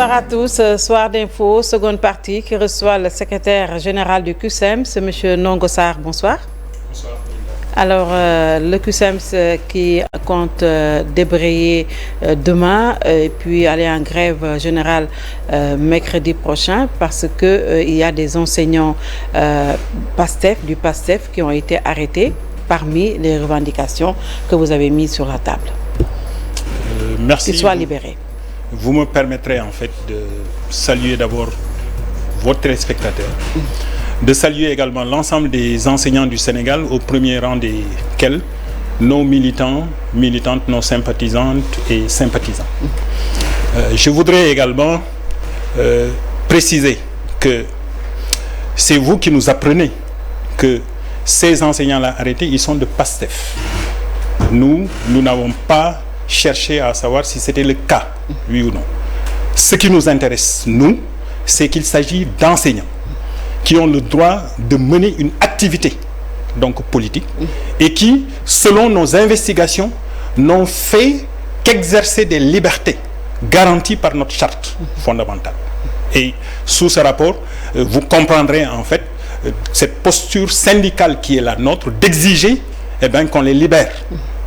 Bonsoir à tous. Soir d'info, seconde partie, qui reçoit le secrétaire général du CUSEMS, M. Ndongo Sarr. Bonsoir. Bonsoir. Alors, le CUSEMS qui compte débrayer demain et puis aller en grève générale mercredi prochain parce que il y a des enseignants du PASTEF qui ont été arrêtés parmi les revendications que vous avez mises sur la table. Merci. Qu'ils soient libérés. Vous me permettrez en fait de saluer d'abord votre téléspectateur, de saluer également l'ensemble des enseignants du Sénégal, au premier rang desquels nos militants, militantes, nos sympathisantes et sympathisants. Je voudrais également préciser que c'est vous qui nous apprenez que ces enseignants-là arrêtés, ils sont de PASTEF. Nous n'avons pas cherché à savoir si c'était le cas, oui ou non. Ce qui nous intéresse, nous, c'est qu'il s'agit d'enseignants qui ont le droit de mener une activité donc politique et qui, selon nos investigations, n'ont fait qu'exercer des libertés garanties par notre charte fondamentale. Et sous ce rapport, vous comprendrez en fait cette posture syndicale qui est la nôtre d'exiger qu'on les libère.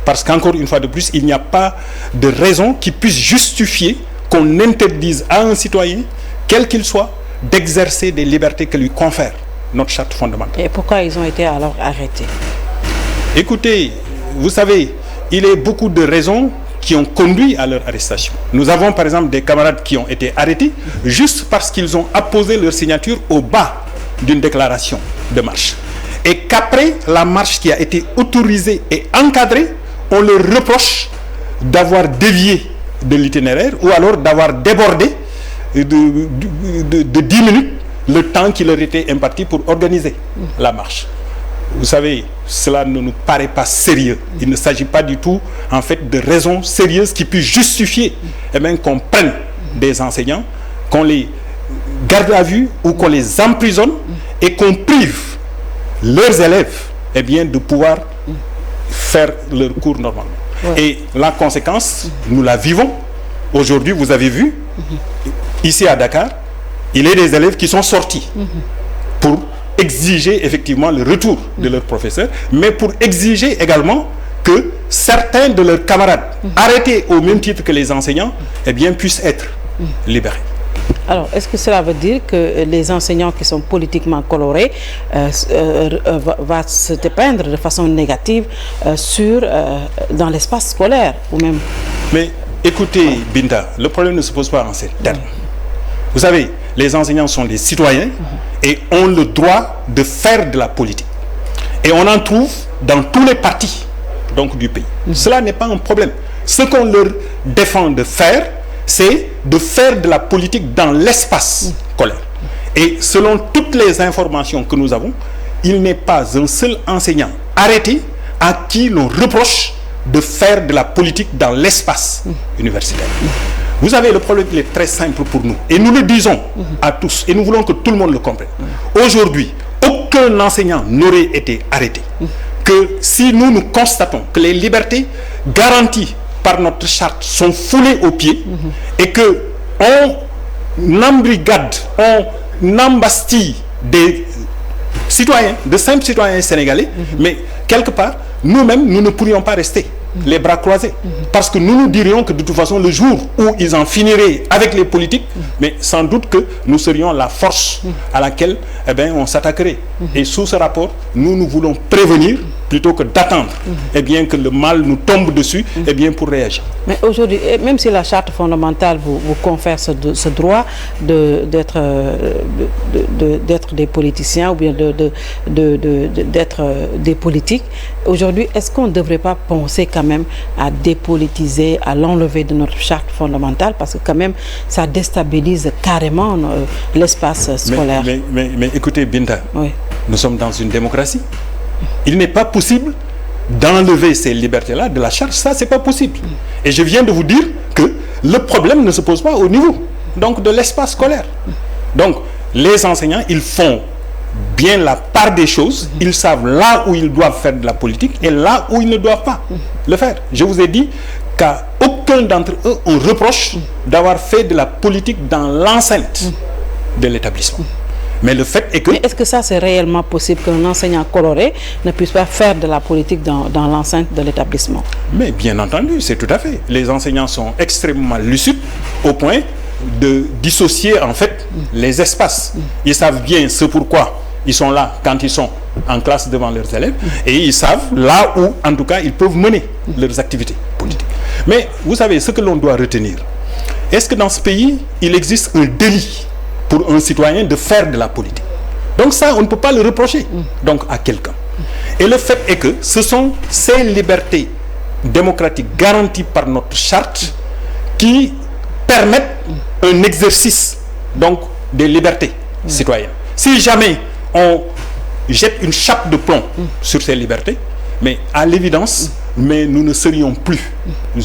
Parce qu'encore une fois de plus, il n'y a pas de raison qui puisse justifier qu'on interdise à un citoyen, quel qu'il soit, d'exercer des libertés que lui confère notre charte fondamentale. Et pourquoi ils ont été alors arrêtés? Écoutez, vous savez, il y a beaucoup de raisons qui ont conduit à leur arrestation. Nous avons par exemple des camarades qui ont été arrêtés juste parce qu'ils ont apposé leur signature au bas d'une déclaration de marche. Et qu'après la marche qui a été autorisée et encadrée, on leur reproche d'avoir dévié de l'itinéraire ou alors d'avoir débordé de 10 minutes le temps qui leur était imparti pour organiser la marche. Vous savez, cela ne nous paraît pas sérieux. Il ne s'agit pas du tout, en fait, de raisons sérieuses qui puissent justifier qu'on prenne des enseignants, qu'on les garde à vue ou qu'on les emprisonne et qu'on prive leurs élèves de pouvoir faire leur cours normalement. Ouais. Et la conséquence, nous la vivons. Aujourd'hui, vous avez vu, ici à Dakar, il y a des élèves qui sont sortis pour exiger effectivement le retour de leurs professeurs, mais pour exiger également que certains de leurs camarades, arrêtés au même titre que les enseignants, puissent être libérés. Alors, est-ce que cela veut dire que les enseignants qui sont politiquement colorés vont se dépeindre de façon négative dans l'espace scolaire ou même... Mais écoutez, Binta, le problème ne se pose pas en ces termes. Vous savez, les enseignants sont des citoyens et ont le droit de faire de la politique. Et on en trouve dans tous les partis donc, du pays. Cela n'est pas un problème. Ce qu'on leur défend de faire, c'est de faire de la politique dans l'espace scolaire. Et selon toutes les informations que nous avons, il n'est pas un seul enseignant arrêté à qui l'on reproche de faire de la politique dans l'espace universitaire. Vous savez, le problème il est très simple pour nous. Et nous le disons à tous, et nous voulons que tout le monde le comprenne. Aujourd'hui, aucun enseignant n'aurait été arrêté. Que si nous constatons que les libertés garanties par notre charte sont foulées aux pieds et que on embrigade, on embastille des citoyens, de simples citoyens sénégalais, mais quelque part, nous-mêmes, nous ne pourrions pas rester les bras croisés. Parce que nous nous dirions que de toute façon, le jour où ils en finiraient avec les politiques, mais sans doute que nous serions la force à laquelle on s'attaquerait. Et sous ce rapport, nous voulons prévenir plutôt que d'attendre que le mal nous tombe dessus pour réagir. Mais aujourd'hui, même si la charte fondamentale vous confère ce droit d'être des politiciens ou bien d'être des politiques, aujourd'hui, est-ce qu'on ne devrait pas penser quand même à dépolitiser, à l'enlever de notre charte fondamentale parce que quand même ça déstabilise carrément l'espace scolaire. Mais écoutez Binta, oui. Nous sommes dans une démocratie. Il n'est pas possible d'enlever ces libertés-là de la charte, ça c'est pas possible. Et je viens de vous dire que le problème ne se pose pas au niveau donc de l'espace scolaire. Donc les enseignants, ils font bien la part des choses, ils savent là où ils doivent faire de la politique et là où ils ne doivent pas le faire. Je vous ai dit qu'à aucun d'entre eux on reproche d'avoir fait de la politique dans l'enceinte de l'établissement. Mais le fait est que... Mais est-ce que ça c'est réellement possible qu'un enseignant coloré ne puisse pas faire de la politique dans l'enceinte de l'établissement? Mais bien entendu, c'est tout à fait. Les enseignants sont extrêmement lucides au point de dissocier en fait les espaces. Ils savent bien ce pourquoi ils sont là quand ils sont en classe devant leurs élèves et ils savent là où en tout cas ils peuvent mener leurs activités politiques. Mais vous savez ce que l'on doit retenir. Est-ce que dans ce pays il existe un délit pour un citoyen de faire de la politique? Donc ça on ne peut pas le reprocher donc à quelqu'un. Et le fait est que ce sont ces libertés démocratiques garanties par notre charte qui permettent un exercice donc des libertés citoyennes. Si jamais on jette une chape de plomb sur ces libertés, mais à l'évidence, mais nous ne serions plus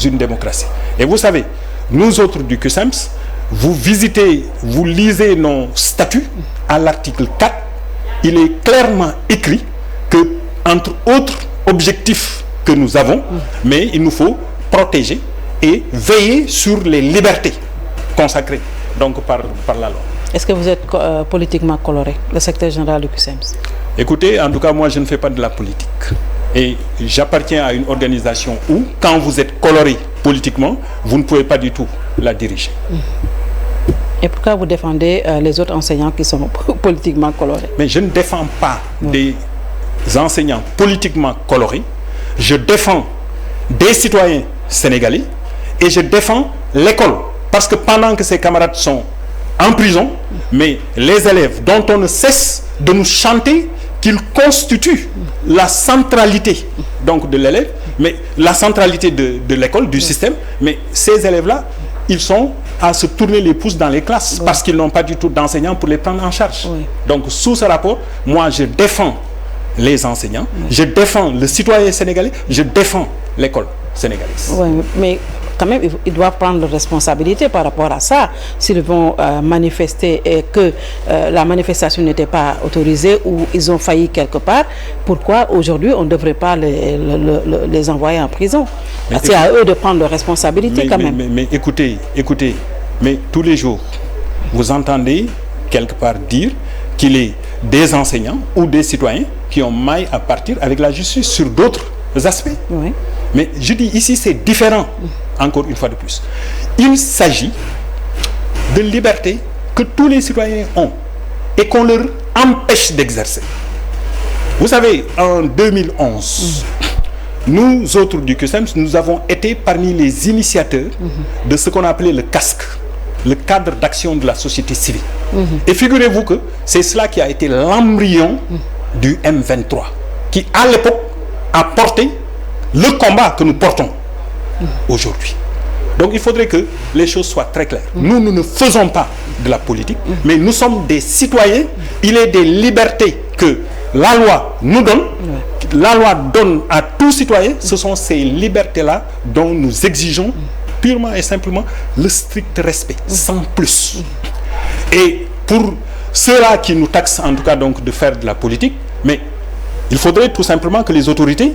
une démocratie. Et vous savez, nous autres du CUSEMS, vous visitez, vous lisez nos statuts, à l'article 4, il est clairement écrit que, entre autres objectifs que nous avons, mais il nous faut protéger et veiller sur les libertés consacrées donc par la loi. Est-ce que vous êtes politiquement coloré, le secrétaire général du CUSEMS? Écoutez, en tout cas, moi, je ne fais pas de la politique. Et j'appartiens à une organisation où, quand vous êtes coloré politiquement, vous ne pouvez pas du tout la diriger. Et pourquoi vous défendez les autres enseignants qui sont politiquement colorés? Mais je ne défends pas des enseignants politiquement colorés. Je défends des citoyens sénégalais et je défends l'école. Parce que pendant que ses camarades sont en prison, mais les élèves dont on ne cesse de nous chanter qu'ils constituent la centralité donc de l'élève, mais la centralité de l'école, du système, mais ces élèves-là, ils sont à se tourner les pouces dans les classes parce qu'ils n'ont pas du tout d'enseignants pour les prendre en charge. Donc sous ce rapport, moi je défends les enseignants, je défends le citoyen sénégalais, je défends l'école sénégalaise. Oui, mais quand même, ils doivent prendre leurs responsabilités par rapport à ça. S'ils vont manifester et que la manifestation n'était pas autorisée ou ils ont failli quelque part, pourquoi aujourd'hui on ne devrait pas les envoyer en prison? C'est à eux de prendre leurs responsabilités quand même. Mais écoutez, mais tous les jours, vous entendez quelque part dire qu'il est des enseignants ou des citoyens qui ont maille à partir avec la justice sur d'autres aspects. Oui. Mais je dis ici c'est différent, encore une fois de plus. Il s'agit de liberté que tous les citoyens ont et qu'on leur empêche d'exercer. Vous savez, en 2011, nous autres du CUSEMS, nous avons été parmi les initiateurs de ce qu'on appelait le casque, le cadre d'action de la société civile. Et figurez-vous que c'est cela qui a été l'embryon du M23, qui à l'époque a porté le combat que nous portons aujourd'hui. Donc il faudrait que les choses soient très claires. Nous ne faisons pas de la politique, mais nous sommes des citoyens. Il est des libertés que la loi nous donne. La loi donne à tout citoyen. Ce sont ces libertés-là dont nous exigeons purement et simplement le strict respect, sans plus. Et pour ceux-là qui nous taxent en tout cas donc de faire de la politique, mais il faudrait tout simplement que les autorités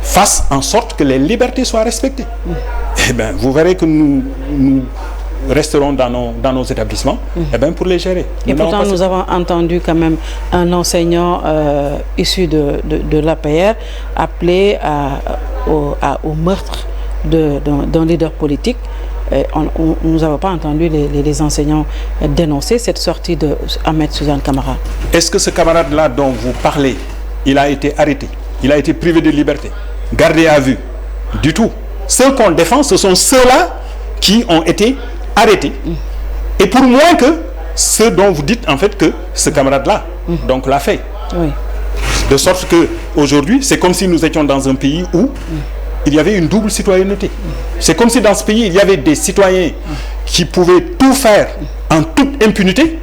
fassent en sorte que les libertés soient respectées. Eh bien, vous verrez que nous resterons dans nos établissements eh bien, pour les gérer. Et pourtant, nous avons entendu quand même un enseignant issu de l'APR appeler au meurtre d'un leader politique. Nous n'avons pas entendu les enseignants dénoncer cette sortie de Ahmed Suzanne Camara. Est-ce que ce camarade-là dont vous parlez, il a été arrêté, il a été privé de liberté, gardé à vue? Du tout. Ceux qu'on défend, ce sont ceux-là qui ont été arrêtés. Et pour moins que ceux dont vous dites en fait que ce camarade-là donc l'a fait. Oui. De sorte que aujourd'hui, c'est comme si nous étions dans un pays où il y avait une double citoyenneté. C'est comme si dans ce pays, il y avait des citoyens qui pouvaient tout faire en toute impunité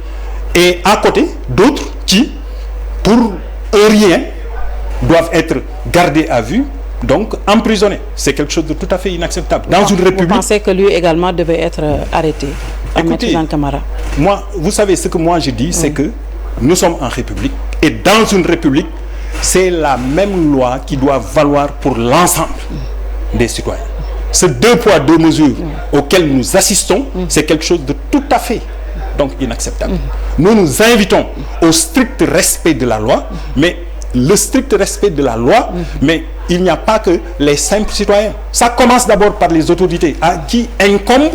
et à côté, d'autres qui, pour rien, doivent être gardés à vue, donc emprisonnés. C'est quelque chose de tout à fait inacceptable. Dans une république... Vous pensez que lui également devait être arrêté? Écoutez, moi, vous savez ce que moi je dis, c'est que nous sommes en république et dans une république, c'est la même loi qui doit valoir pour l'ensemble des citoyens. ce 2 poids 2 mesures auquel nous assistons, c'est quelque chose de tout à fait donc inacceptable. Nous nous invitons au strict respect de la loi, mais le strict respect de la loi, mais il n'y a pas que les simples citoyens. Ça commence d'abord par les autorités à qui incombe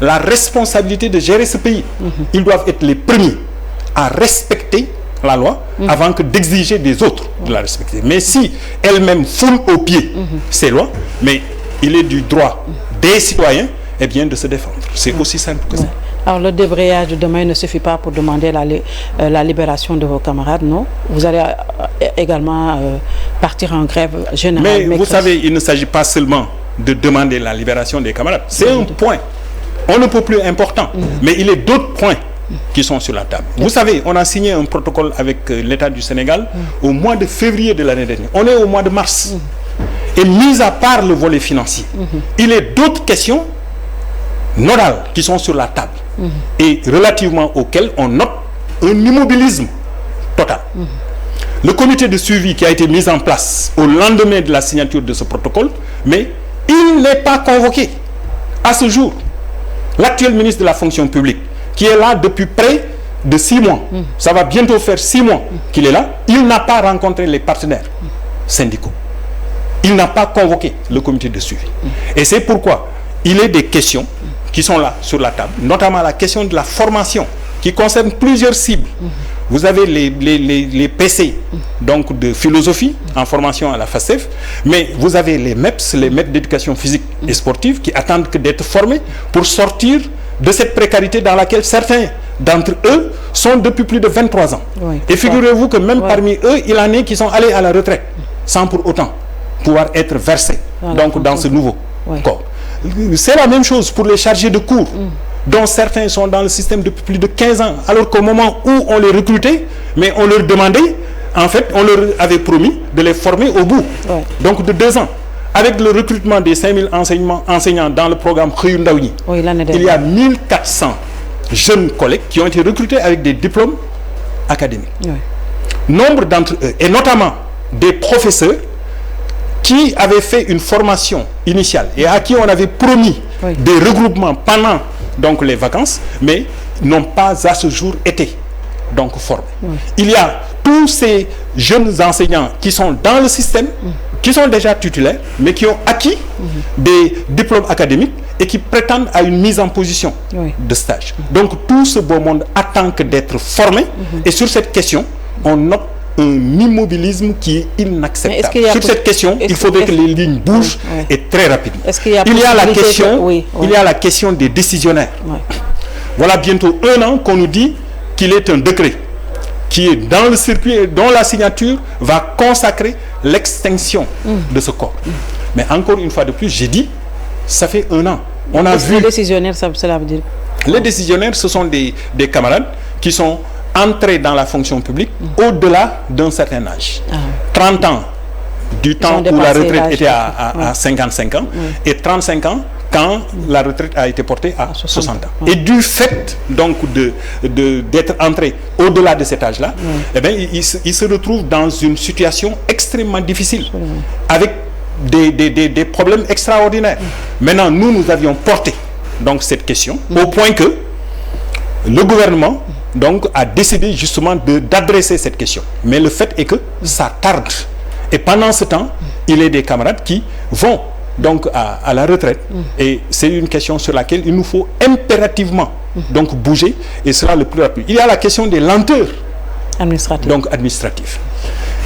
la responsabilité de gérer ce pays. Ils doivent être les premiers à respecter la loi avant que d'exiger des autres de la respecter. Mais si elles-mêmes foulent aux pieds ces lois, mais il est du droit des citoyens de se défendre. C'est aussi simple que ça. Alors le débrayage de demain ne suffit pas pour demander la libération de vos camarades, non? Vous allez également partir en grève générale. Mais vous savez, il ne s'agit pas seulement de demander la libération des camarades. C'est un point, on ne peut plus important, mais il y a d'autres points qui sont sur la table. Vous savez, on a signé un protocole avec l'État du Sénégal au mois de février de l'année dernière. On est au mois de mars. Et mis à part le volet financier, il y a d'autres questions nodales qui sont sur la table et relativement auxquelles on note un immobilisme total. Le comité de suivi qui a été mis en place au lendemain de la signature de ce protocole, mais il n'est pas convoqué à ce jour. L'actuel ministre de la fonction publique, qui est là depuis près de 6 mois, ça va bientôt faire 6 mois qu'il est là, il n'a pas rencontré les partenaires syndicaux. Il n'a pas convoqué le comité de suivi. Et c'est pourquoi il y a des questions qui sont là sur la table, notamment la question de la formation qui concerne plusieurs cibles. Vous avez les PC donc de philosophie en formation à la FASTEF, mais vous avez les MEPS, les maîtres d'éducation physique et sportive qui attendent que d'être formés pour sortir de cette précarité dans laquelle certains d'entre eux sont depuis plus de 23 ans. Et figurez-vous que même parmi eux, il en est qui sont allés à la retraite sans pour autant pouvoir être versés dans ce nouveau corps. C'est la même chose pour les chargés de cours, dont certains sont dans le système depuis plus de 15 ans, alors qu'au moment où on les recrutait, mais on leur demandait, en fait, on leur avait promis de les former au bout, donc de 2 ans. Avec le recrutement des 5000 enseignants dans le programme Xëyu Ndaw Ñi, il y a 1400 jeunes collègues qui ont été recrutés avec des diplômes académiques. Nombre d'entre eux, et notamment des professeurs, qui avaient fait une formation initiale et à qui on avait promis des regroupements pendant donc les vacances, mais n'ont pas à ce jour été donc formés. Il y a tous ces jeunes enseignants qui sont dans le système, qui sont déjà titulaires, mais qui ont acquis des diplômes académiques et qui prétendent à une mise en position de stage. Donc tout ce beau monde attend que d'être formé et sur cette question, on note un immobilisme qui est inacceptable. Sur cette question, il faudrait que les lignes bougent et très rapidement. Il y a la question des décisionnaires. Voilà bientôt 1 an qu'on nous dit qu'il est un décret qui est dans le circuit et dont la signature va consacrer l'extinction de ce corps. Mais encore une fois de plus, j'ai dit, ça fait 1 an. On a vu... Les décisionnaires, cela veut dire... Les décisionnaires, ce sont des camarades qui sont entrés dans la fonction publique au-delà d'un certain âge. 30 ans du temps où la retraite était à 55 ans et 35 ans quand la retraite a été portée à 60 ans. Et du fait donc d'être entré au-delà de cet âge-là, ils se retrouvent dans une situation extrêmement difficile avec des problèmes extraordinaires. Maintenant, nous avions porté donc cette question au point que le gouvernement donc a décidé justement d'adresser cette question. Mais le fait est que ça tarde. Et pendant ce temps, il y a des camarades qui vont donc à la retraite. Et c'est une question sur laquelle il nous faut impérativement donc bouger, et cela le plus rapide. Il y a la question des lenteurs administratives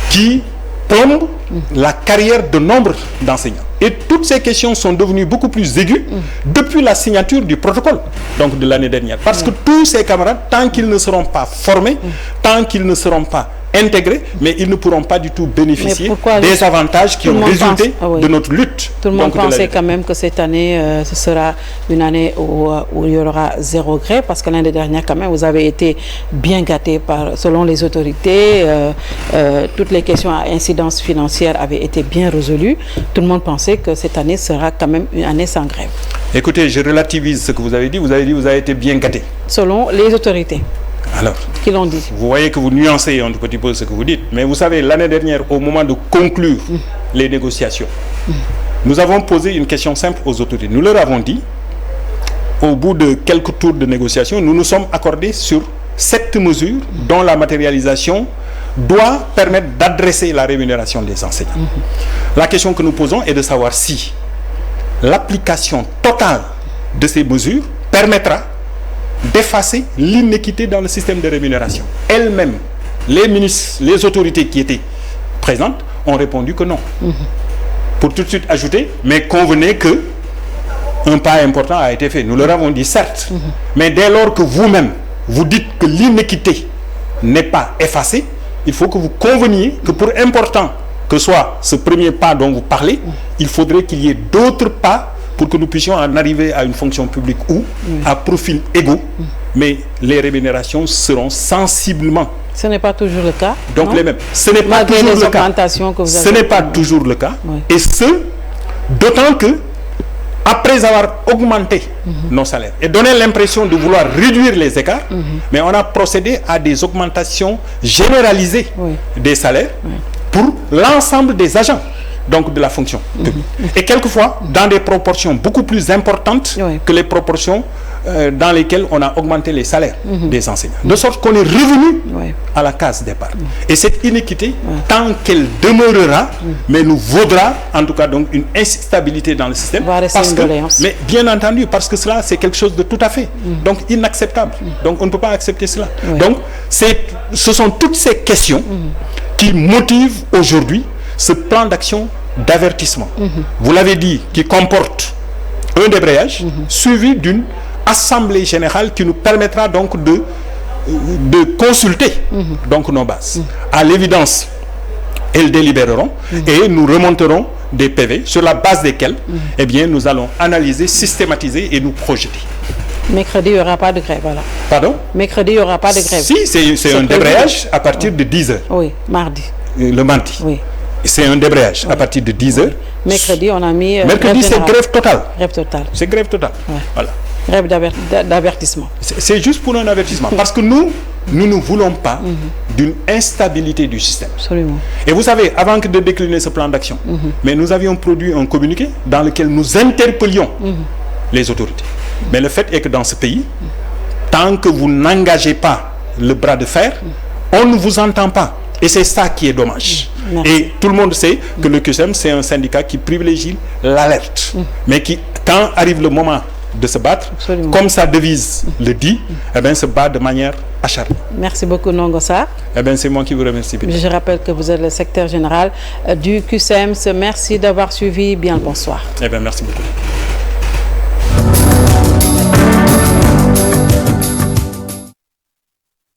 qui plombent la carrière de nombre d'enseignants. Et toutes ces questions sont devenues beaucoup plus aiguës depuis la signature du protocole donc de l'année dernière. Parce que tous ces camarades, tant qu'ils ne seront pas formés, tant qu'ils ne seront pas intégrés, mais ils ne pourront pas du tout bénéficier des avantages qui ont résulté de notre lutte. Tout le monde pensait quand même que cette année, ce sera une année où il y aura 0 grève, parce que l'année dernière, quand même, vous avez été bien gâtés selon les autorités. Toutes les questions à incidence financière avaient été bien résolues. Tout le monde pensait que cette année sera quand même une année sans grève. Écoutez, je relativise ce que vous avez dit. Vous avez dit que vous avez été bien gâtés. Selon les autorités. Alors, qui l'ont dit. Vous voyez que vous nuancez un petit peu ce que vous dites. Mais vous savez, l'année dernière, au moment de conclure les négociations, nous avons posé une question simple aux autorités. Nous leur avons dit, au bout de quelques tours de négociation, nous nous sommes accordés sur 7 mesures dont la matérialisation doit permettre d'adresser la rémunération des enseignants. La question que nous posons est de savoir si l'application totale de ces mesures permettra d'effacer l'inéquité dans le système de rémunération. Elles-mêmes, les ministres, les autorités qui étaient présentes ont répondu que non. Pour tout de suite ajouter, mais convenez que un pas important a été fait. Nous leur avons dit certes, mais dès lors que vous-même, vous dites que l'inéquité n'est pas effacée, il faut que vous conveniez que pour important que soit ce premier pas dont vous parlez, il faudrait qu'il y ait d'autres pas pour que nous puissions en arriver à une fonction publique où, à profil égaux, mais les rémunérations seront sensiblement. Ce n'est pas toujours le cas. Donc non? Les mêmes. Ce n'est pas toujours le cas. Ce n'est pas toujours le cas. Oui. Et ce, d'autant que, après avoir augmenté nos salaires et donné l'impression de vouloir réduire les écarts, mais on a procédé à des augmentations généralisées des salaires pour l'ensemble des agents donc de la fonction publique. Et quelquefois, dans des proportions beaucoup plus importantes que les proportions dans lesquelles on a augmenté les salaires des enseignants. De sorte qu'on est revenu à la case départ. Et cette inéquité, tant qu'elle demeurera, mais nous vaudra en tout cas donc une instabilité dans le système. Parce que, mais bien entendu, parce que cela c'est quelque chose de tout à fait donc inacceptable. Donc on ne peut pas accepter cela. Donc ce sont toutes ces questions qui motivent aujourd'hui ce plan d'action d'avertissement. Vous l'avez dit, qui comporte un débrayage suivi d'une assemblée générale qui nous permettra donc de consulter donc nos bases. À l'évidence, elles délibéreront et nous remonterons des PV sur la base desquels eh bien, nous allons analyser, systématiser et nous projeter. Mercredi, il n'y aura pas de grève, voilà. Pardon? Mercredi, il n'y aura pas de grève. Si, c'est un débrayage à partir de 10h. Oui, mardi. Le mardi. Oui. C'est un débrayage à partir de 10h. Mercredi, on a mis... mercredi, c'est grève totale. Grève totale. C'est grève totale. Voilà. Grève d'avertissement. C'est juste pour un avertissement. Parce que nous ne voulons pas d'une instabilité du système. Absolument. Et vous savez, avant que de décliner ce plan d'action, mais nous avions produit un communiqué dans lequel nous interpellions les autorités. Mais le fait est que dans ce pays, tant que vous n'engagez pas le bras de fer, on ne vous entend pas. Et c'est ça qui est dommage. Et tout le monde sait que le CUSEMS, c'est un syndicat qui privilégie l'alerte. Mais qui, quand arrive le moment de se battre, comme sa devise le dit, eh bien, se bat de manière acharnée. Merci beaucoup, Ndongo Sarr. Eh bien, c'est moi qui vous remercie. Je rappelle que vous êtes le secrétaire général du CUSEMS. Merci d'avoir suivi. Bien le bonsoir. Eh bien, merci beaucoup.